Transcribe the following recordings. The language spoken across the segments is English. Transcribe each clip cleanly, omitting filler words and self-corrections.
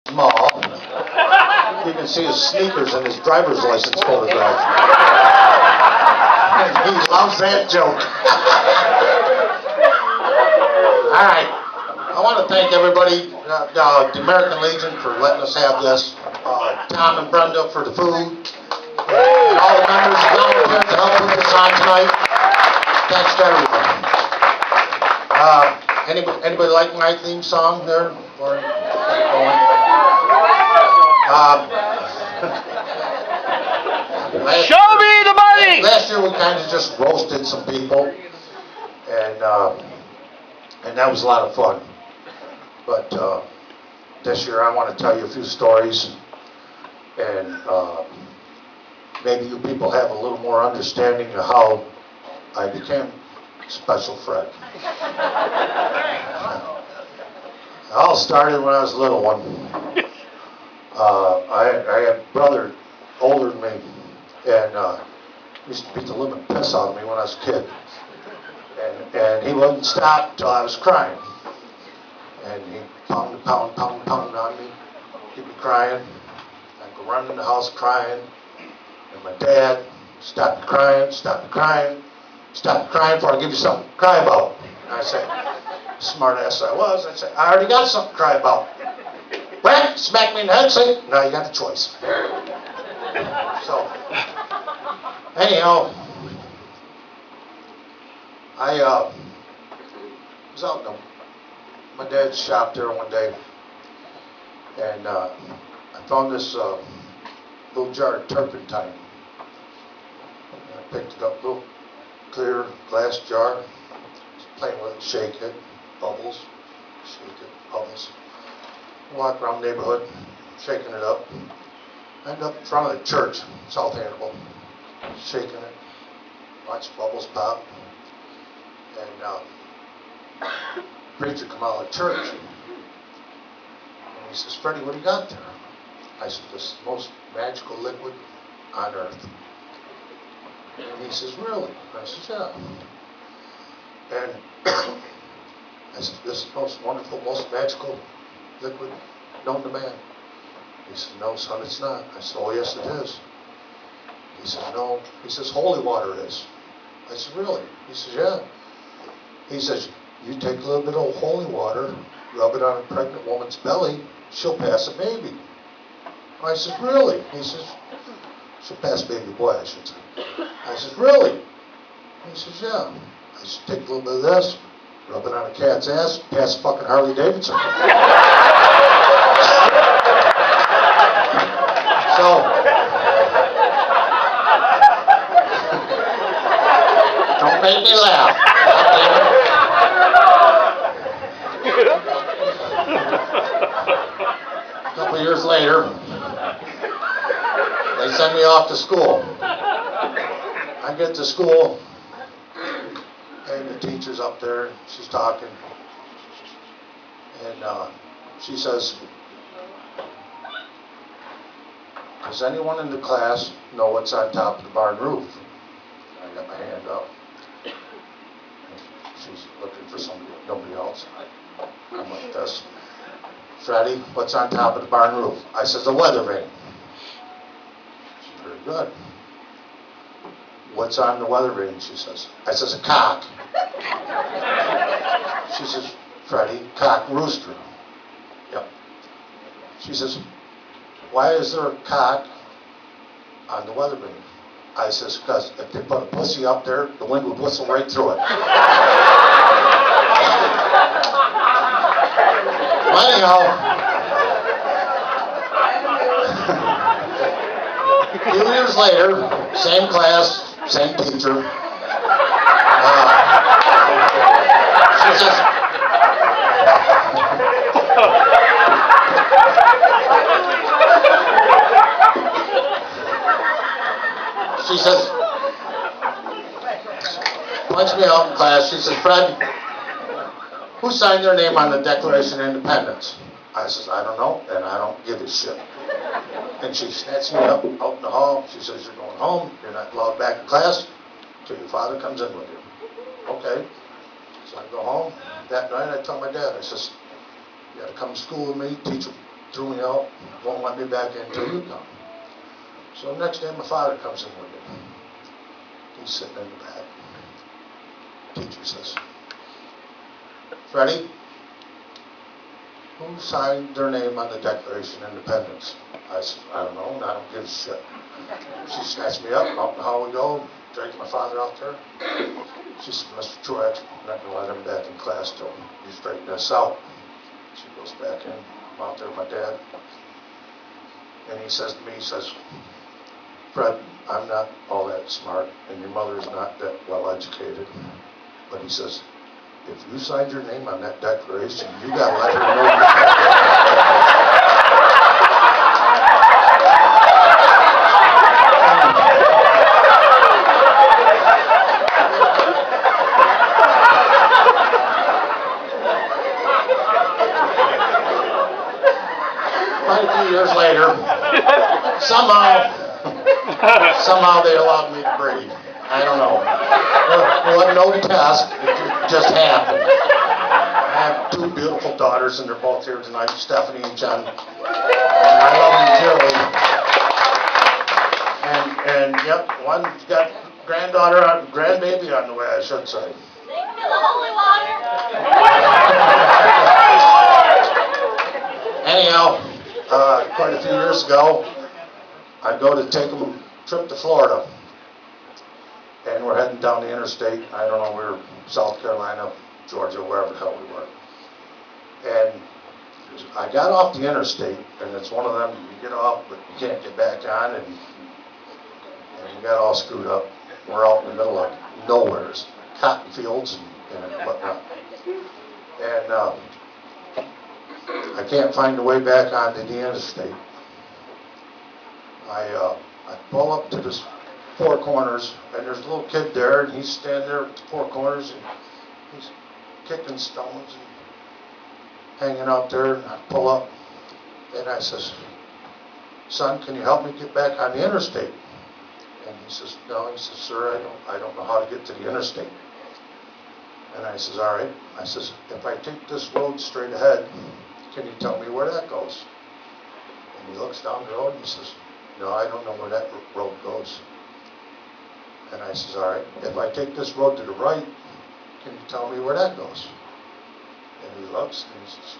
small. You can see his sneakers and his driver's license photograph. He loves that joke. All right. I want to thank everybody, the American Legion, for letting us have this. Tom and Brenda for the food. And all the members and volunteers to help put this on tonight. Thanks to everyone. Anybody like my theme song there? Or Show me the money! Last year we kind of just roasted some people, and that was a lot of fun. But this year I want to tell you a few stories, and maybe you people have a little more understanding of how I became Special Fred. It all started when I was a little one. I had a brother older than me, and he used to beat the living piss out of me when I was a kid. And he wouldn't stop until I was crying. And he'd pound on me, keep me crying. I'd go running in the house crying. And my dad, stop crying before I give you something to cry about. And I said, smart ass I was, I'd say, I already got something to cry about. Well, smack me in the head, say, now you got the choice. So, anyhow, I was out in my dad's shop there one day, and I found this little jar of turpentine. And I picked it up, little clear glass jar, just playing with it, shake it, bubbles, shake it, bubbles. Walk around the neighborhood, shaking it up. I ended up in front of the church, South Hannibal, shaking it, watch bubbles pop. And preacher come out of the church, and he says, Freddie, what do you got there? I said, this is the most magical liquid on earth. And he says, really? I said, yeah. And I said, this is the most wonderful, most magical liquid known to man. He said, no, son, it's not. I said, oh, yes, it is. He said, no. He says, holy water is. I said, really? He says, yeah. He says, you take a little bit of holy water, rub it on a pregnant woman's belly, she'll pass a baby. I said, really? He says, she'll pass baby boy, I should say. I said, really? He says, yeah. I said, take a little bit of this, rub it on a cat's ass, pass a fucking Harley Davidson. So, don't make me laugh. A couple of years later, they send me off to school. I get to school, and the teacher's up there, she's talking, and she says, does anyone in the class know what's on top of the barn roof? I got my hand up. She's looking for somebody, nobody else. I'm like this. Freddie, what's on top of the barn roof? I says, a weather vane. She's very good. What's on the weather vane, she says. I says, a cock. She says, Freddie, cock rooster. Yep. She says, why is there a cock on the weather vane? I says, because if they put a pussy up there, the wind would whistle right through it. Well, anyhow, a few years later, same class, same teacher. She says, points me out in class, she says, Fred, who signed their name on the Declaration of Independence? I says, I don't know, and I don't give a shit. And she snatched me up out in the hall. She says, you're going home. You're not allowed back in class till your father comes in with you. Okay. So I go home. That night I tell my dad, I says, you got to come to school with me, teach threw me out, won't let me back in until you come. So the next day my father comes in with me. He's sitting in the back. Teacher says, Freddie, who signed their name on the Declaration of Independence? I said, I don't know, and I don't give a shit. She snatched me up in the hall we go, dragged my father out there. She said, Mr. Truex, I'm not going to let him back in class till you straighten this out. She goes back in, I'm out there with my dad. And he says to me, he says, Fred, I'm not all that smart, and your mother's not that well educated. But he says, if you signed your name on that declaration, you got to let her know you Quite a few years later, somehow they allowed me to breathe. I don't know. There wasn't no test. It just happened. I have two beautiful daughters, and they're both here tonight, Stephanie and Jen. And I love them dearly. And yep, one's got grandbaby on the way, I should say. Thank you for the holy water. Anyhow, quite a few years ago, I'd go to take a trip to Florida. And we're heading down the interstate. I don't know, we were South Carolina, Georgia, wherever the hell we were. And I got off the interstate, and it's one of them, you get off, but you can't get back on, and we got all screwed up. We're out in the middle of nowhere, cotton fields and whatnot. And I can't find the way back onto the interstate. I pull up to this Four Corners, and there's a little kid there, and he's standing there at the Four Corners, and he's kicking stones and hanging out there, and I pull up, and I says, son, can you help me get back on the interstate? And he says, no, he says, sir, I don't know how to get to the interstate. And I says, all right. I says, if I take this road straight ahead, can you tell me where that goes? And he looks down the road, and he says, no, I don't know where that road goes. And I says, all right, if I take this road to the right, can you tell me where that goes? And he looks, and he says,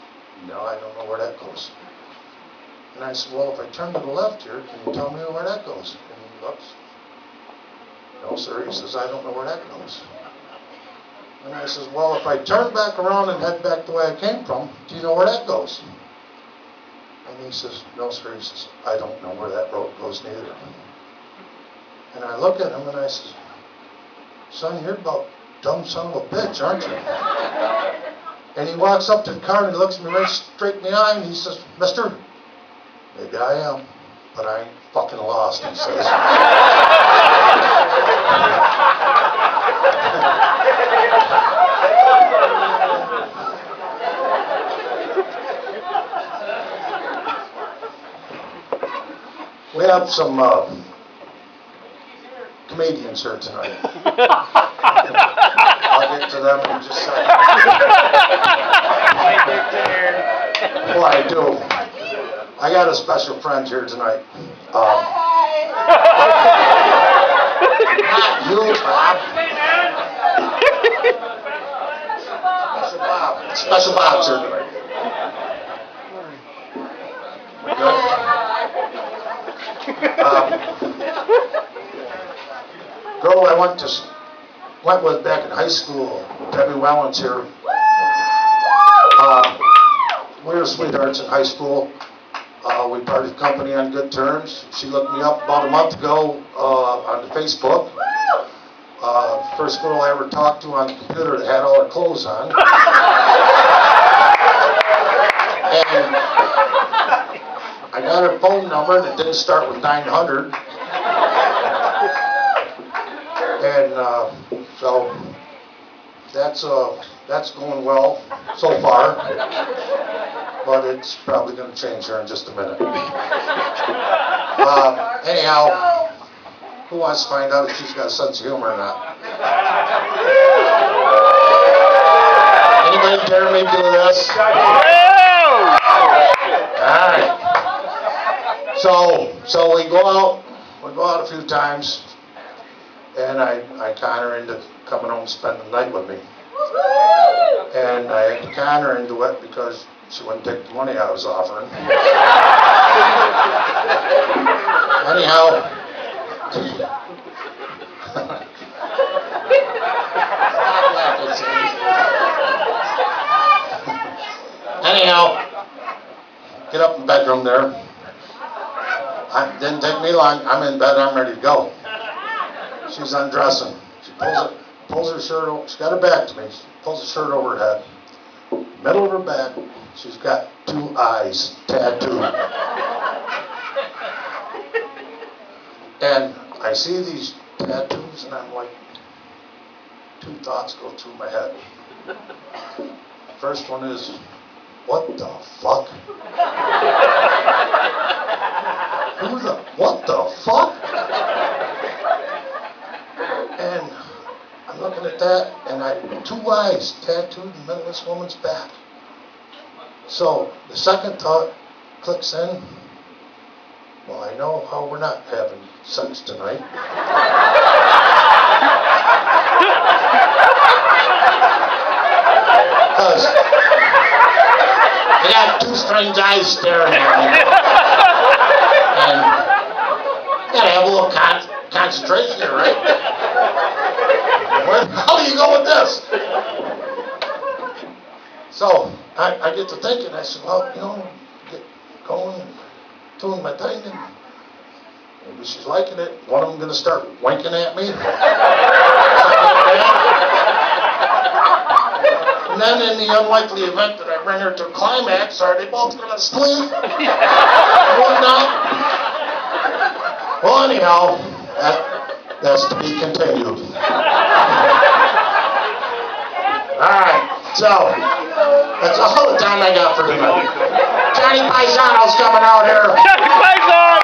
no, I don't know where that goes. And I said, well, if I turn to the left here, can you tell me where that goes? And he looks, no, sir. He says, I don't know where that goes. And I says, well, if I turn back around and head back the way I came from, do you know where that goes? And he says, no, sir. He says, I don't know where that road goes neither. And I look at him and I says, son, you're about dumb son of a bitch, aren't you? And he walks up to the car and he looks me right straight in the eye and he says, mister, maybe I am, but I ain't fucking lost, he says. We have some comedians here tonight. I'll get to them in just a second. Well, I do. I got a special friend here tonight. Not you, Bob. Special Bob's here tonight. We good? Girl I went with back in high school, Debbie Wellens here. We were sweethearts in high school. We parted company on good terms. She looked me up about a month ago on Facebook. First girl I ever talked to on the computer that had all her clothes on. And I got her phone number and it didn't start with 900. And so that's going well so far, but it's probably going to change here in just a minute. Anyhow, who wants to find out if she's got a sense of humor or not? Anybody dare me do this? Alright. So we go out a few times, and I con her into coming home and spending the night with me. And I had to con her into it because she wouldn't take the money I was offering. Anyhow, get up in the bedroom there. Didn't take me long. I'm in bed. I'm ready to go. She's undressing. She pulls her shirt over. She's got her back to me. She pulls the shirt over her head. Middle of her back, she's got 2 eyes tattooed. And I see these tattoos, and I'm like, 2 thoughts go through my head. First one is, what the fuck? What the fuck? And I'm looking at that, and 2 eyes tattooed in the middle of this woman's back. So the second thought clicks in. Well, I know how we're not having sex tonight. Because I got 2 strange eyes staring at me. And you gotta have a little concentration here, right? Where the hell do you go with this? So I get to thinking, I said, well, get going and doing my thing, and maybe she's liking it. One of them gonna start winking at me. And then in the unlikely event that I bring her to a climax, are they both gonna sleep? Whatnot? Well, anyhow, that's to be continued. Alright, so that's all the time I got for tonight. Johnny Paisano's coming out here. Johnny Paisano!